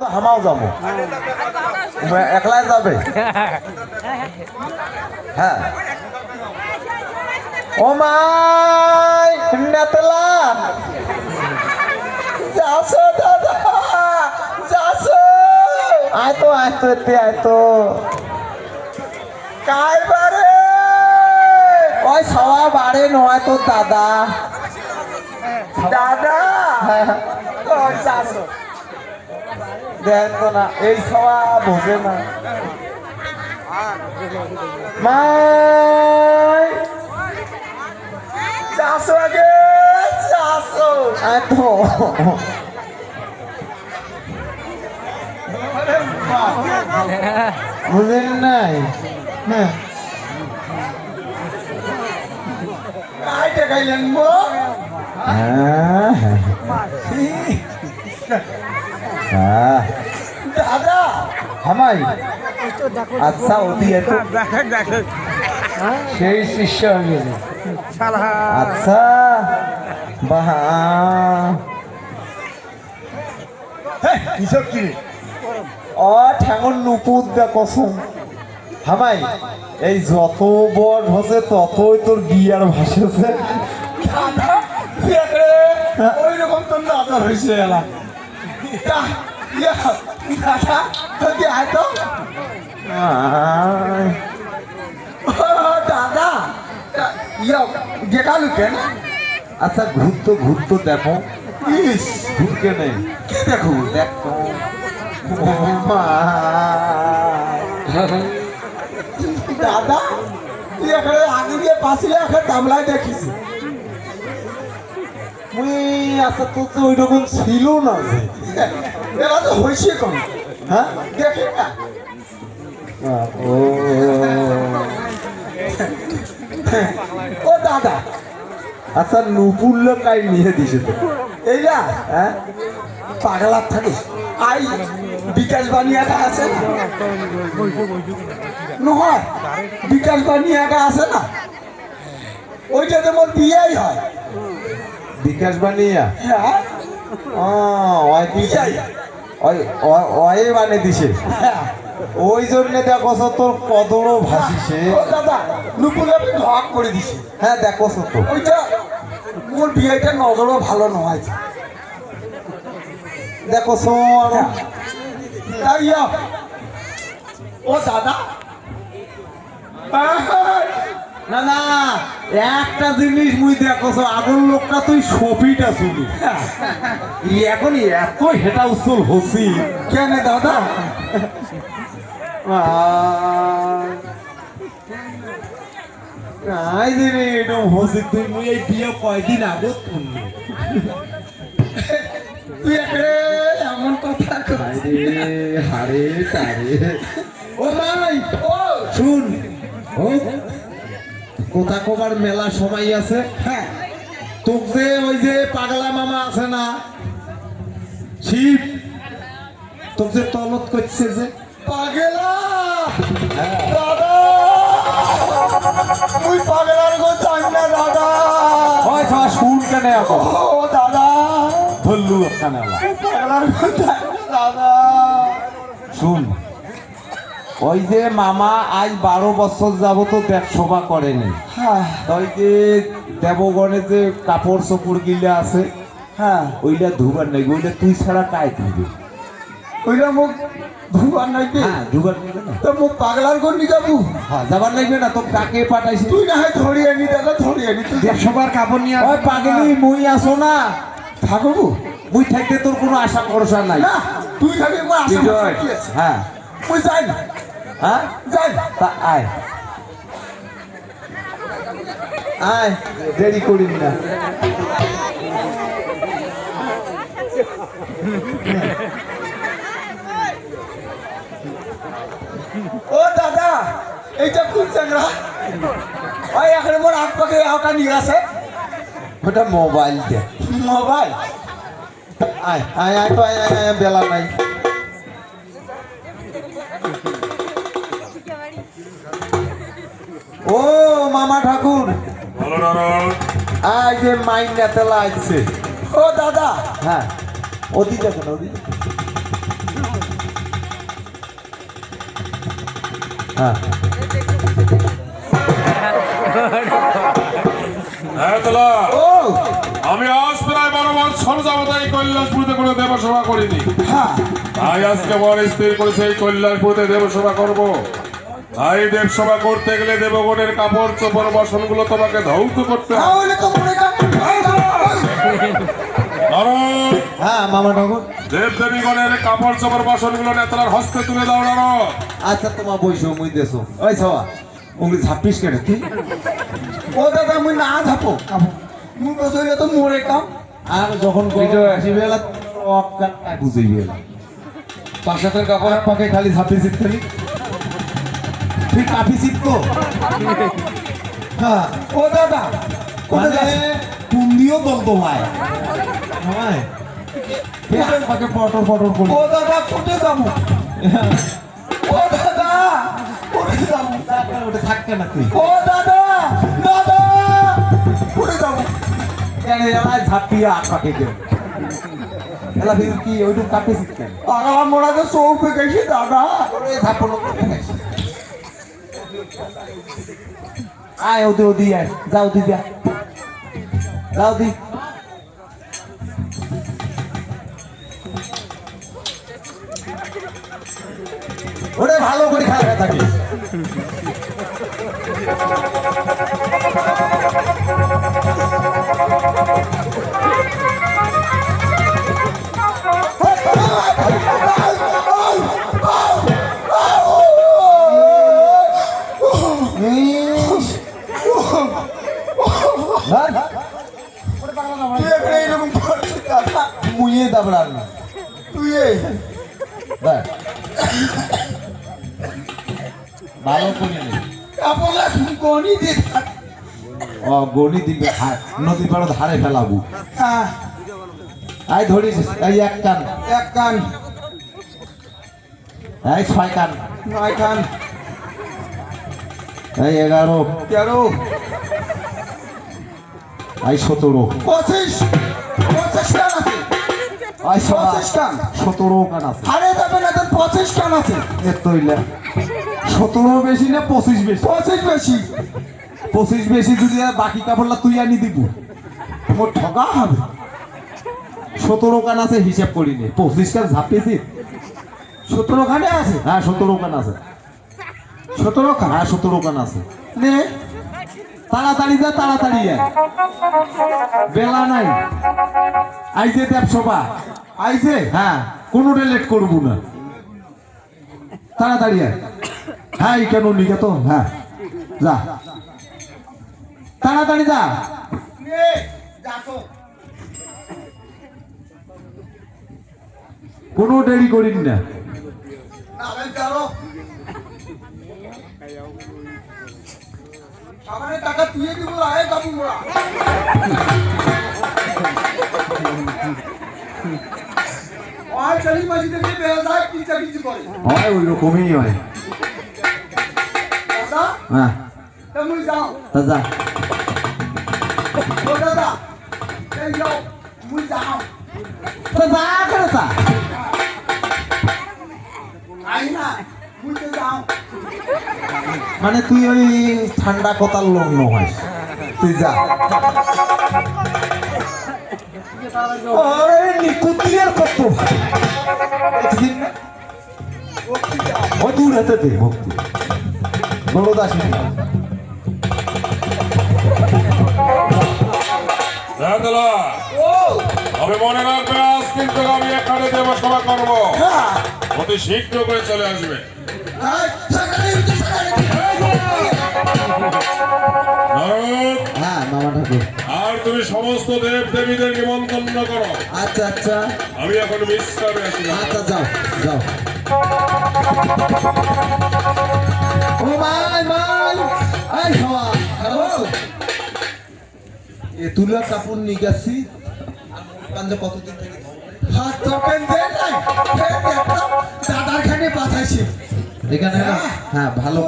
হামাও যাবো একলাই যাবে হ্যাঁ ও মাই নেতলা যাসো দাদা যাসো আয় তো এতে আয় তো কাই বারে ওই সবা বারে নয় তো দাদা দাদা ওই যাসো দেন তো না এই সবা বোঝে না মাই যাসো আগে যাসো আয় তো বুঝেন নাই হ্যাঁ কাইতে গাইলেন গো হ্যাঁ দাদা হামাই আচ্ছা ওদি এত সেই শিষ্য হয়ে গেছে আচ্ছা বাহ কিসব কি ও ঠ্যাঙর নুপুর দেখছুন হামাই এই যত বড় হচ্ছে ততই তোর বিয়ার ভাসেছে ওই রকম তোর নজর হয়েছে এলা দাদা দেখালু কেন আচ্ছা ঘুরতো দেখো ঘুরকে নেই কি দেখো দেখো দাদা তুই এখানে আগে গিয়ে পাশে এখন গামলায় দেখিস মুই আচ্ছা তোর তো ওই রকম ছিল না যে এরা তো হয়েছে কম হ্যাঁ দেখে না ও দাদা আচ্ছা নুপুল্ল কাই নিয়ে দিছে তো এইরা হ্যাঁ পাগলার থাকে আই বিকাশ বানিয়াটা আছে না নহয় বিকাশ বানিয়াটা আছে না ওইটাতে মোর বিয়াই হয় বিকাশ বানিয়া হ্যাঁ ওই মানে দিছে ওই জন্য দেখো তোর কদরও ভাসিছে দাদা নুপুর আপনি ঢক করে দিছে হ্যাঁ দেখো তো ওইটা মোর বিয়েটা নজরও ভালো নয় দেখো ও দাদা না না একটা জিনিস মুই দেখো আগের লোকটা তুই সফিটা শুনি এখন এত হেটা উচ্চল হসি কেন দাদা আই যে রে এরকম হসি তুই মুই এই বিয়ে কয়দিন আগে শুনলি তুই এমন কথা হারে তারে ও ভাই ও শুন ও কোথা কবার মেলা সময় আছে হ্যাঁ তোকে ওই যে পাগলা মামা আছে না শিব তোকে তলত করছে যে পাগলা দাদা তুই পাগলার গো চাই না দাদা ওই সব শুন কেন এখন ও দাদা ধরলু কেন পাগলার গো চাই না দাদা শুন ওই যে মামা আজ 12 বছর যাব তো দেখ শোভা করেনি ওই যে দেবগণে যে কাপড় চোপড় গিলা আছে হ্যাঁ ওইটা ধুবার নাই ওইটা তুই ছাড়া কায় দিবি ওইটা মুখ ধুবার নাই হ্যাঁ ধুবার নেবে না তো মুখ পাগলার গন্ডি যাবো হ্যাঁ যাবার লাগবে না তো কাকে পাঠাইছি তুই না হয় ধরিয়ে নি দাদা ধরিয়ে নি তুই দেখ সবার কাপড় নিয়ে ওই পাগলি মুই আসো না থাকবো মুই থাকতে তোর কোনো আশা ভরসা নাই না তুই থাকবি কোনো আশা হ্যাঁ মুই যাই না হ্যাঁ যাই তা আয় আয় দেরি করিস না ও দাদা এইটা কোন চাংরা ওই এখানে মোর আগ পাকে আওটা নিয়ে আছে ওটা মোবাইল দে মোবাইল আয় আয় আয় তো আয় আয় বেলা নাই ও মামা ঠাকুর আজ মাইন্ডা তেলা আসছে ও দাদা হ্যাঁ ওদিকে কেন ওদিকে হ্যাঁ হ্যাঁ তোলা ও আমি আজ প্রায় 12 বছর যাবত এই কৈলাসপুরীতে কোনো দেবসভা করিনি। হ্যাঁ তাই আজকে বর স্থির করেছে এই কৈলাসপুরীতে দেবসভা করব। তাই দেবসভা করতে গেলে দেবগণের কাপড় চোপড় বাসনগুলো তোমাকে ধৌত করতে হবে। তাহলে তো মনে কারণ হ্যাঁ মামা ঠাকুর দেব দেবীগণের কাপড় চোপড় বাসনগুলো নেতার হস্তে তুলে দাও না। আচ্ছা তোমার বইসো মুই দেছো ওই সবা উঙ্গলি ছাপ্পিশ কেটে তুই ও দাদা মুই না ধাপো মুই বসইলে তো মরে কাম আর যখন আসিবে এলা অকান কাই বুঝাইবে এলা পাশাতের কাপড় পাকে খালি ছাপ্পিশ খালি তুই কাপি শিখতো হ্যাঁ ও দাদা মানে পুন্দিও দন্ত ভাই হয় পাকে পটর পটর করি ও দাদা কোটে যাবো ও দাদা কোটে যাবো ওটা থাকতে না তুই ও দাদা দাদা কোটে যাবো কেন এলাই ঝাপিয়া পাকে কে এলা ফির কি ওইটু কাপি শিখতেন আগলা মোড়া তো সৌপে গেছি দাদা ওরে ঝাপলো গেছি আয় ওদি ওদি আয় যাও দি যা যাও দি ওরে ভালো করে খাওয়া থাকে মুয়ে দাবড়াল না তুই ভালো করে গণি দিবে নদী পাড়ে ধারে ফেলাবো আই ধরিস এই এক কান এই 6 কান 9 কান এই 11 এই 17 25 কান আছে আই 25 কান 17 কান আছে আরে যাবে না তো 25 কান আছে এত হইলা 17 বেশি না 25 বেশি 25 বেশি 25 বেশি যদি বাকি কাপড়লা তুই আনি দিব মোর ঠকা হবে 17 কান আছে হিসাব করি নে 25 কান ঝাপেছি 17 কানে আছে হ্যাঁ 17 কান আছে 17 কান হ্যাঁ 17 কান আছে নে তাড়াতাড়ি যা তাড়াতাড়ি আয় বেলা নাই আইজে দেবসভা আইজে হ্যাঁ কোনোটা লেট করবো না তাড়াতাড়ি আয় হ্যাঁ কেন নিকে তো হ্যাঁ যা তাড়াতাড়ি যা কোনো দেরি করিন না টাকা তুই দিব আয় যাবো মোরা আর চালি মাঝি থেকে বেলা যায় কিচা কিচি করে হয় ওই রকমই হয় দাদা হ্যাঁ তুমি যাও দাদা ও দাদা এই যাও মুই যাও দাদা করতা আই না মুই তো যাও মানে তুই ওই ঠান্ডা কথার লোক নয় তুই যা আরে নিকুতির কত ও দূর হতে দে ভক্তি বড়দাসী আমি মনে রাখবে আজ কিন্তু আমি এখানে দেবসভা করবো অতি শীঘ্র করে চলে আসবে হ্যাঁ মামা ঠাকুর আর তুমি সমস্ত দেব দেবীদের নিমন্ত্রণ করো আচ্ছা আচ্ছা আমি এখন বিশ্রামে আছি আচ্ছা যাও যাও ও মাই মাই আই হওয়া হ্যালো এ তুলা কাপড় নিয়ে গেছি পাঞ্জা কতদিন থেকে হাত তো পেন দেন নাই দাদার খানে পাঠাইছে এখানে হ্যাঁ ভালো